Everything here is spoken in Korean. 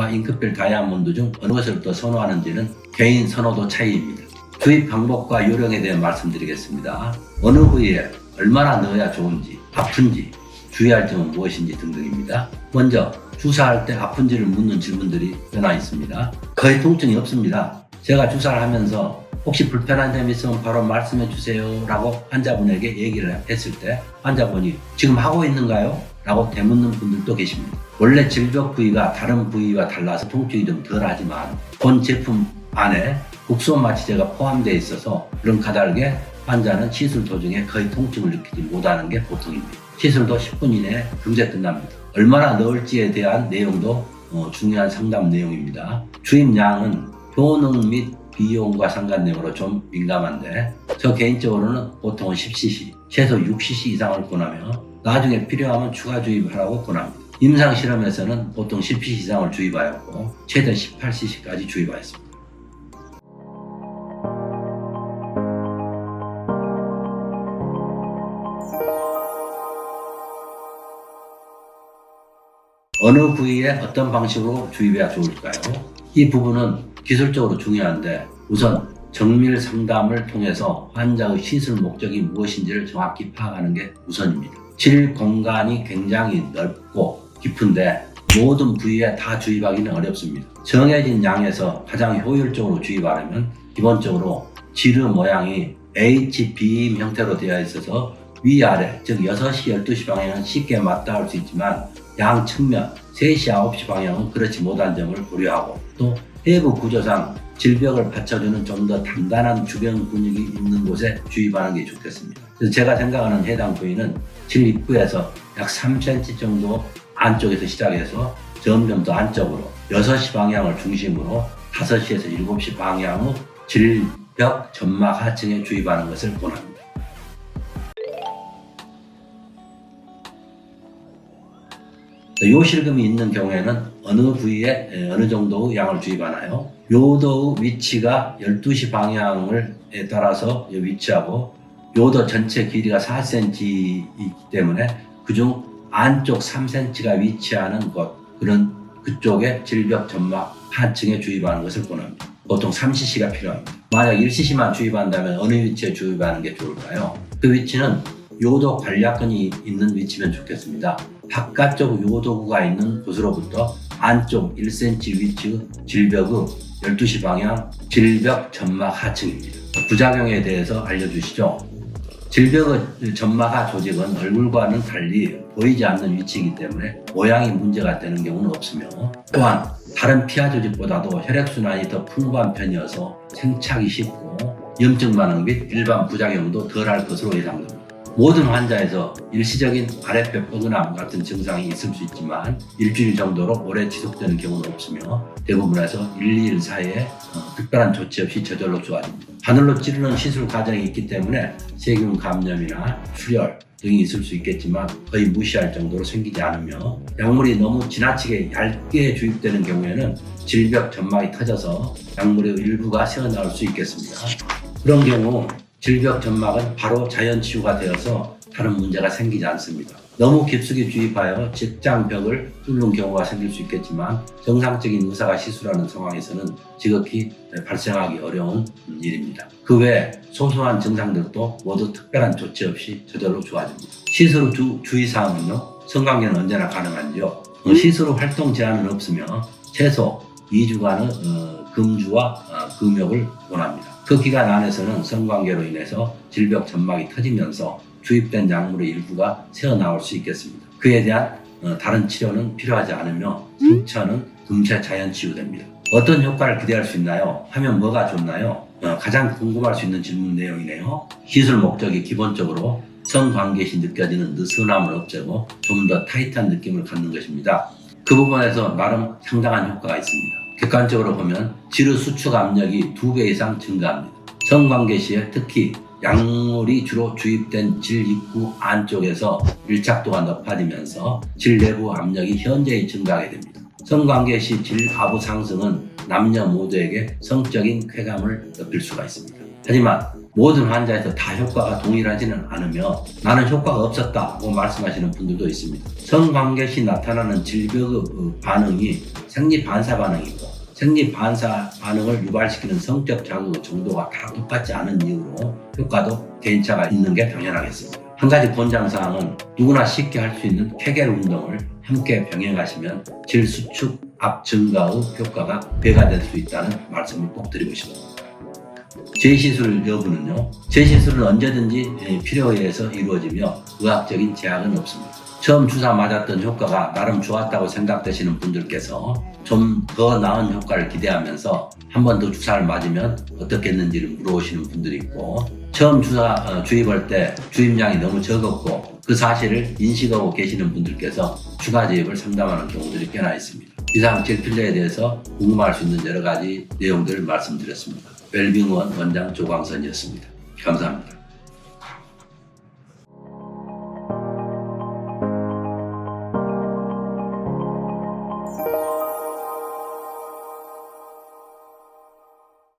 잉크필 다이아몬드 중 어느 것을 더 선호하는지는 개인 선호도 차이입니다. 주입 방법과 요령에 대해 말씀드리겠습니다. 어느 부위에 얼마나 넣어야 좋은지, 아픈지, 주의할 점은 무엇인지 등등입니다. 먼저 주사할 때 아픈지를 묻는 질문들이 많아 있습니다. 거의 통증이 없습니다. 제가 주사를 하면서 혹시 불편한 점이 있으면 바로 말씀해 주세요 라고 환자분에게 얘기를 했을 때 환자분이 지금 하고 있는가요? 라고 되묻는 분들도 계십니다. 원래 질벽 부위가 다른 부위와 달라서 통증이 좀 덜하지만 본 제품 안에 국소마취제가 포함되어 있어서 그런 까닭에 환자는 시술 도중에 거의 통증을 느끼지 못하는 게 보통입니다. 시술도 10분 이내에 금세 끝납니다. 얼마나 넣을지에 대한 내용도 중요한 상담 내용입니다. 주입량은 효능 및 비용과 상관내용으로 좀 민감한데 저 개인적으로는 보통은 10cc, 최소 6cc 이상을 권하며 나중에 필요하면 추가 주입하라고 권합니다. 임상실험에서는 보통 10cc 이상을 주입하였고 최대 18cc까지 주입하였습니다. 어느 부위에 어떤 방식으로 주입해야 좋을까요? 이 부분은 기술적으로 중요한데 우선 정밀 상담을 통해서 환자의 시술 목적이 무엇인지를 정확히 파악하는 게 우선입니다. 질 공간이 굉장히 넓고 깊은데 모든 부위에 다 주입하기는 어렵습니다. 정해진 양에서 가장 효율적으로 주입하려면 기본적으로 질의 모양이 HB임 형태로 되어 있어서 위아래 즉 6시, 12시 방향은 쉽게 맞닿을 수 있지만 양 측면 3시, 9시 방향은 그렇지 못한 점을 고려하고 또 해부 구조상 질벽을 받쳐주는 좀 더 단단한 주변 근육이 있는 곳에 주입하는 게 좋겠습니다. 그래서 제가 생각하는 해당 부위는 질 입구에서 약 3cm 정도 안쪽에서 시작해서 점점 더 안쪽으로 6시 방향을 중심으로 5시에서 7시 방향의 질벽 점막 하층에 주입하는 것을 권합니다. 요실금이 있는 경우에는 어느 부위에 어느 정도의 양을 주입하나요? 요도의 위치가 12시 방향에 따라서 위치하고 요도 전체 길이가 4cm이기 때문에 그중 안쪽 3cm가 위치하는 곳 그쪽에 질벽 점막 하층에 주입하는 것을 권합니다. 보통 3cc가 필요합니다. 만약 1cc만 주입한다면 어느 위치에 주입하는 게 좋을까요? 그 위치는 요도 관략근이 있는 위치면 좋겠습니다. 바깥쪽 요도구가 있는 곳으로부터 안쪽 1cm 위치의 질벽의 12시 방향 질벽 점막 하층입니다. 부작용에 대해서 알려주시죠. 질벽의 점막하 조직은 얼굴과는 달리 보이지 않는 위치이기 때문에 모양이 문제가 되는 경우는 없으며 또한 다른 피하 조직보다도 혈액순환이 더 풍부한 편이어서 생착이 쉽고 염증 반응 및 일반 부작용도 덜할 것으로 예상됩니다. 모든 환자에서 일시적인 아랫배 뻐근함 같은 증상이 있을 수 있지만 일주일 정도로 오래 지속되는 경우는 없으며 대부분에서 1, 2일 사이에 특별한 조치 없이 저절로 좋아집니다. 바늘로 찌르는 시술 과정이 있기 때문에 세균 감염이나 출혈 등이 있을 수 있겠지만 거의 무시할 정도로 생기지 않으며 약물이 너무 지나치게 얇게 주입되는 경우에는 질벽 점막이 터져서 약물의 일부가 새어나올 수 있겠습니다. 그런 경우 질벽 점막은 바로 자연 치유가 되어서 다른 문제가 생기지 않습니다. 너무 깊숙이 주입하여 직장벽을 뚫는 경우가 생길 수 있겠지만 정상적인 의사가 시술하는 상황에서는 지극히 발생하기 어려운 일입니다. 그 외 소소한 증상들도 모두 특별한 조치 없이 저절로 좋아집니다. 시술 후 주의사항은요. 성관계는 언제나 가능한지요. 시술 후 활동 제한은 없으며 최소 2주간의 금주와 금욕을 원합니다. 그 기간 안에서는 성관계로 인해서 질벽 점막이 터지면서 주입된 약물의 일부가 새어나올 수 있겠습니다. 그에 대한 다른 치료는 필요하지 않으며 상처는 금세 자연 치유됩니다. 어떤 효과를 기대할 수 있나요? 하면 뭐가 좋나요? 가장 궁금할 수 있는 질문 내용이네요. 시술 목적이 기본적으로 성관계 시 느껴지는 느슨함을 없애고 좀 더 타이트한 느낌을 갖는 것입니다. 그 부분에서 나름 상당한 효과가 있습니다. 객관적으로 보면 질의 수축 압력이 2배 이상 증가합니다. 성관계 시에 특히 약물이 주로 주입된 질 입구 안쪽에서 밀착도가 높아지면서 질 내부 압력이 현저히 증가하게 됩니다. 성관계 시 질 하부 상승은 남녀 모두에게 성적인 쾌감을 느낄 수가 있습니다. 하지만 모든 환자에서 다 효과가 동일하지는 않으며 나는 효과가 없었다고 말씀하시는 분들도 있습니다. 성관계 시 나타나는 질병의 반응이 생리반사 반응이고 생리반사 반응을 유발시키는 성적 자극의 정도가 다 똑같지 않은 이유로 효과도 개인차가 있는 게 당연하겠습니다. 한 가지 권장사항은 누구나 쉽게 할 수 있는 케겔 운동을 함께 병행하시면 질 수축 압 증가의 효과가 배가 될 수 있다는 말씀을 꼭 드리고 싶습니다. 재시술 여부는요. 재시술은 언제든지 필요에 의해서 이루어지며 의학적인 제약은 없습니다. 처음 주사 맞았던 효과가 나름 좋았다고 생각되시는 분들께서 좀 더 나은 효과를 기대하면서 한 번 더 주사를 맞으면 어떻겠는지를 물어보시는 분들이 있고, 처음 주사 주입할 때 주입량이 너무 적었고 그 사실을 인식하고 계시는 분들께서 추가 주입을 상담하는 경우들이 꽤나 있습니다. 이상 질필러에 대해서 궁금할 수 있는 여러 가지 내용들을 말씀드렸습니다. 웰빙원 원장 조광선이었습니다. 감사합니다.